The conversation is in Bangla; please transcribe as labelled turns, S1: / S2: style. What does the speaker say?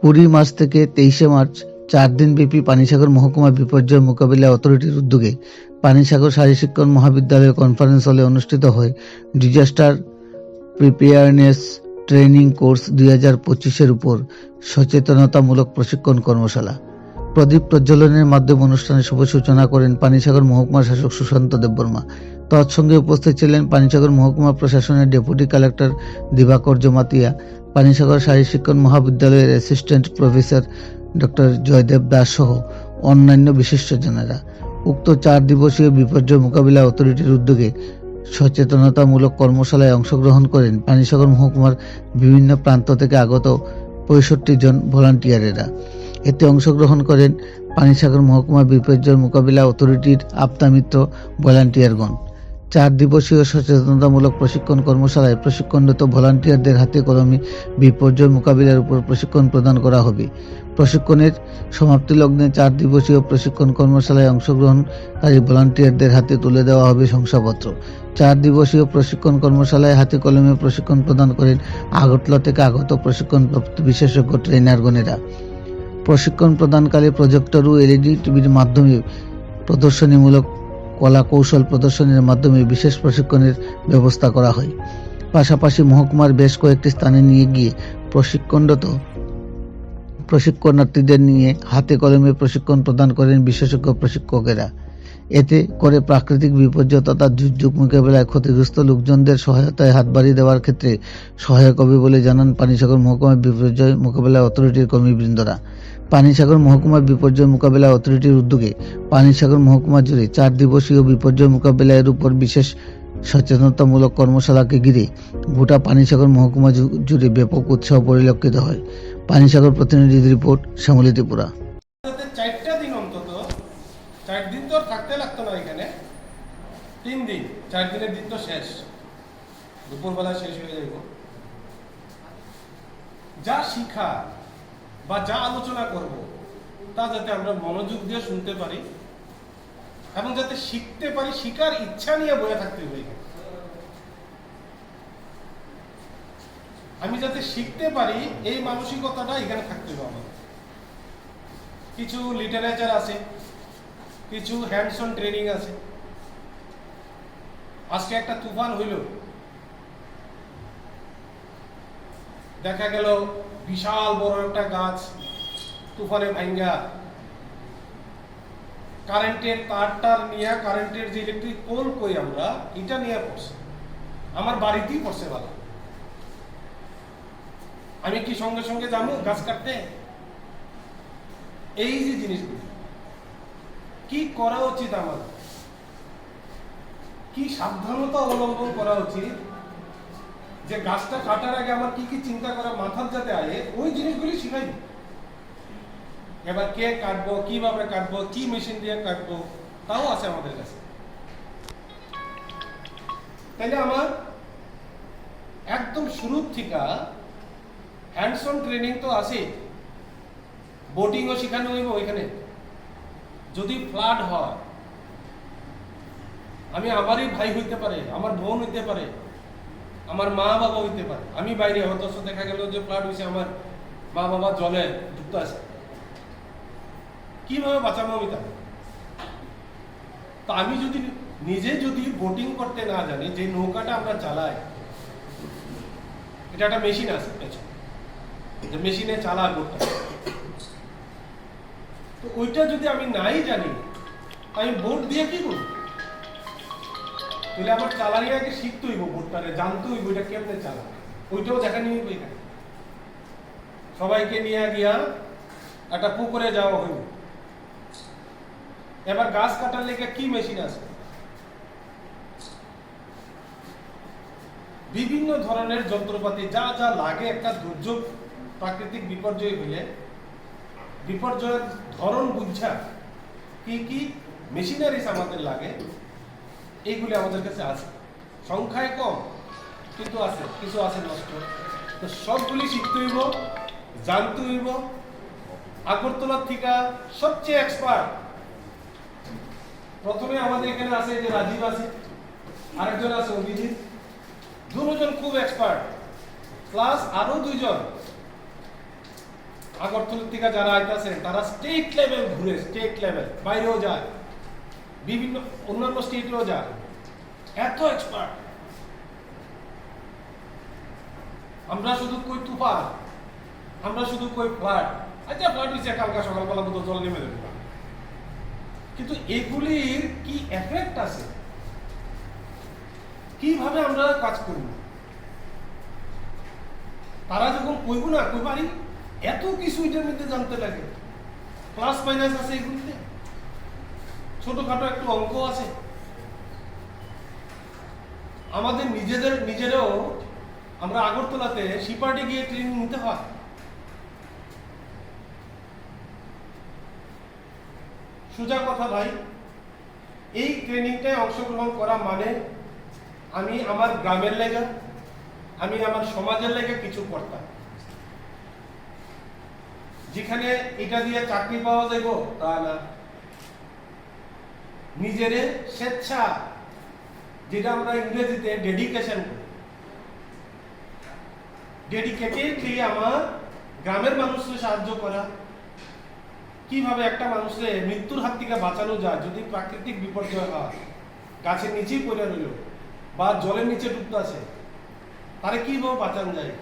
S1: 20 মার্চ থেকে 23 মার্চ 4 দিনব্যাপী পানিসাগর মহকুমা বিপর্যয় মোকাবিলা অথরিটির উদ্যোগে পানিসাগর শারীর শিক্ষণ মহাবিদ্যালয় কনফারেন্স হলে অনুষ্ঠিত হয় ডিজাস্টার প্রিপেয়ারনেস ট্রেনিং কোর্স 2025-এর উপর সচেতনতামূলক প্রশিক্ষণ কর্মশালা। প্রদীপ প্রজ্বলনের মাধ্যমে অনুষ্ঠানের শুভ সূচনা করেন পানিসাগর মহকুমা শাসক সুশান্ত দেববর্মা। তৎসঙ্গে উপস্থিত ছিলেন পানিসাগর মহকুমা প্রশাসনের ডেপুটি কালেক্টর দিবাকর জমাতিয়া, পানিসাগর শারীর শিক্ষণ মহাবিদ্যালয়ের assistant professor doctor Joydeb Das সহ অন্যান্য বিশিষ্টজনেরা। উক্ত 4 দিবসীয় বিপর্যয় মোকাবিলা অথরিটির উদ্যোগে সচেতনতামূলক কর্মশালায় অংশগ্রহণ করেন পানিসাগর মহকুমার বিভিন্ন প্রান্ত থেকে আগত 65 জন ভলান্টিয়ারেরা। এতে অংশগ্রহণ করেন পানিসাগর মহকুমা বিপর্যয় মোকাবিলা অথরিটির আপ্তামিত্র ভলান্টিয়ারগণ। 4 দিবসীয় সচেতনতামূলক প্রশিক্ষণ কর্মশালায় প্রশিক্ষণরত ভলান্টিয়ারদের হাতে কলমে বিপর্যয় মোকাবিলার উপর প্রশিক্ষণ প্রদান করা হবে। প্রশিক্ষণের সমাপ্তি লগ্নে 4 দিবসীয় প্রশিক্ষণ কর্মশালায় অংশগ্রহণকারী ভলান্টিয়ারদের হাতে তুলে দেওয়া হবে শংসাপত্র। 4 দিবসীয় প্রশিক্ষণ কর্মশালায় হাতে কলমে প্রশিক্ষণ প্রদান করেন আগরতলা থেকে আগত প্রশিক্ষণপ্রাপ্ত বিশেষজ্ঞ ট্রেনারগণেরা। প্রশিক্ষণ প্রদানকালে প্রজেক্টর ও এলইডি টিভির মাধ্যমে প্রদর্শনীমূলক কলা কৌশল প্রদর্শনের মাধ্যমে বিশেষ প্রশিক্ষণের ব্যবস্থা করা হয়। পাশাপাশি মহকুমার বেশ কয়েকটি স্থানে নিয়ে গিয়ে প্রশিক্ষণার্থীদের নিয়ে হাতে কলমে প্রশিক্ষণ প্রদান করেন বিশেষজ্ঞ প্রশিক্ষকেরা। এতে করে প্রাকৃতিক বিপর্যয় তথা দুর্যোগ মোকাবিলায় ক্ষতিগ্রস্ত লোকজনদের সহায়তায় হাত বাড়িয়ে দেওয়ার ক্ষেত্রে সহায়ক হবে বলে জানান পানিসাগর মহকুমা বিপর্যয় মোকাবিলা অথরিটির কর্মীবৃন্দরা। পানিসাগর মহকুমা বিপর্যয় মোকাবিলা অথরিটির উদ্যোগে পানিসাগর মহকুমা জুড়ে 4 দিবসীয় বিপর্যয় মোকাবিলার উপর বিশেষ সচেতনতামূলক কর্মশালাকে ঘিরে গোটা পানিসাগর মহকুমা জুড়ে ব্যাপক উৎসাহ পরিলক্ষিত হয়। পানিসাগর প্রতিনিধির রিপোর্ট, শ্যামলী ত্রিপুরা।
S2: 4 দিন তো থাকতে লাগতো না এখানে, 3 দিন, 4 দিনের দিন তো শেষ, দুপুরবেলা শেষ হয়ে যাইব। যা শিখা বা যা আলোচনা করব তা যাতে আমরা মনোযোগ দিয়ে শুনতে পারি এবং যাতে শিখতে পারি, শিকার ইচ্ছা নিয়ে বয়ে থাকতে হবে। আমি যাতে শিখতে পারি এই মানসিকতাটা এখানে থাকতে হবে আমার। কিছু লিটারেচার আছে, কিছু হ্যান্ডস অন ট্রেনিং আছে। আজকে একটা তুফান হইল, দেখা গেল বিশাল বড় একটা গাছ তুফানে ভাঙ্গা কারেন্টের তারটার নিয়ে, কারেন্টের যে ইলেকট্রিক পোল কই আমরা, এটা নিয়ে পড়ছে, আমার বাড়িতেই পড়ছে। ভালো, আমি কি সঙ্গে সঙ্গে যাবো গাছ কাটতে? এই যে জিনিসগুলো কি করা উচিত, আমার কি সাবধানতা অবলম্বন করা উচিত, যে গাছটা কাটার আগে আমার কি কি চিন্তা করা মাথার যাতে আয়ে, ওই জিনিসগুলি শিখাই। এবার কে কাটবো, কিভাবে কাটবো, কি মেশিন দিয়ে কাটবো, তাও আছে আমাদের কাছে। তাইলে আমার একদম শুরুর থেকে হ্যান্ডস অন ট্রেনিং তো আছে, বোটিংও শেখানো হইব ওইখানে। যদি ফ্লাড হয়, আমি আমারই ভাই হইতে পারে, আমার বোন হইতে পারে, আমার মা বাবা হইতে পারে, আমি বাইরে হয়তো দেখা গেল যে ফ্লাড হয়েছে, আমার মা বাবা জলে যুক্ত আছে, কিভাবে বাঁচাবো আমি তাকে? তো আমি যদি নিজে যদি বোটিং করতে না জানি, যে নৌকাটা আমরা চালাই, এটা একটা মেশিন আছে পেছনে, যে মেশিনে চালা বোটটা, তো ওইটা যদি আমি নাই জানি, আমি বোট দিয়ে কি করব? তাহলে আমার চালানি আগে শিখতে হইব, বোটটারে জানতে হইব এটা কেমনে চালা, ওইটাও দেখা নিয়ে হইব। এখানে সবাইকে নিয়ে গিয়া একটা পুকুরে যাওয়া হইব। এবার গাছ কাটার লেগে কি মেশিন আছে, বিভিন্ন ধরনের যন্ত্রপাতি যা যা লাগে। একটা দুর্যোগ প্রাকৃতিক বিপর্যয় হইলে বিপর্যয়ের ধরন বুঝা কি কি মেশিনারিজ আমাদের লাগে, এইগুলি আমাদের কাছে আছে। সংখ্যায় কম, কিন্তু আছে, কিছু আছে নষ্ট। তো সবগুলি শিখতে হইব, জানতে হইব। আগরতলার থেকে সবচেয়ে এক্সপার্ট প্রথমে আমাদের এখানে আছে, যে রাজীব আছে, আরেকজন আছে অভিজিৎ, দুজন খুব এক্সপার্ট, প্লাস আরো 2 জন আগরতলা থেকে যারা আইতাছেন তারা স্টেট লেভেল ঘুরে, স্টেট লেভেল বাইরেও যায়, বিভিন্ন অন্যান্য স্টেটেও যায়, এত এক্সপার্ট। আমরা শুধু কই তুফান, আমরা শুধু কই ফ্লাড, আচ্ছা ফ্লাড হয়েছে কালকা সকালবেলা বোধ জল নেমে দেবে, কিন্তু এগুলির কি এফেক্ট আছে, কিভাবে আমরা কাজ করব, তারা যখন কইব না কই পারি এত কিছু এটার মধ্যে জানতে লাগে, প্লাস মাইনাস আছে এগুলিতে, ছোটখাটো একটু অঙ্ক আছে। আমাদের নিজেরাও আমরা আগরতলাতে শিপার্ডে গিয়ে ট্রেনিং নিতে হয়। সোজা কথা ভাই, এই ট্রেনিংটায় অংশগ্রহণ করা মানে আমি আমার গ্রামের লেগে, আমি আমার সমাজের লেগে কিছু করতাম। যেখানে এটা দিয়ে চাকরি পাওয়া যাইব তা না, নিজের স্বেচ্ছা, যেটা আমরা ইংরেজিতে ডেডিকেশন করি, ডেডিকেটেডলি আমার গ্রামের মানুষকে সাহায্য করা, কিভাবে একটা মানুষের মৃত্যুর হাত থেকে বাঁচানো যায় যদি প্রাকৃতিক বিপর্যয় হয়, গাছের নিচেই পড়ে রইল বা জলের নিচে ডুবতে আছে, তারে কিভাবে বাঁচানো যায়।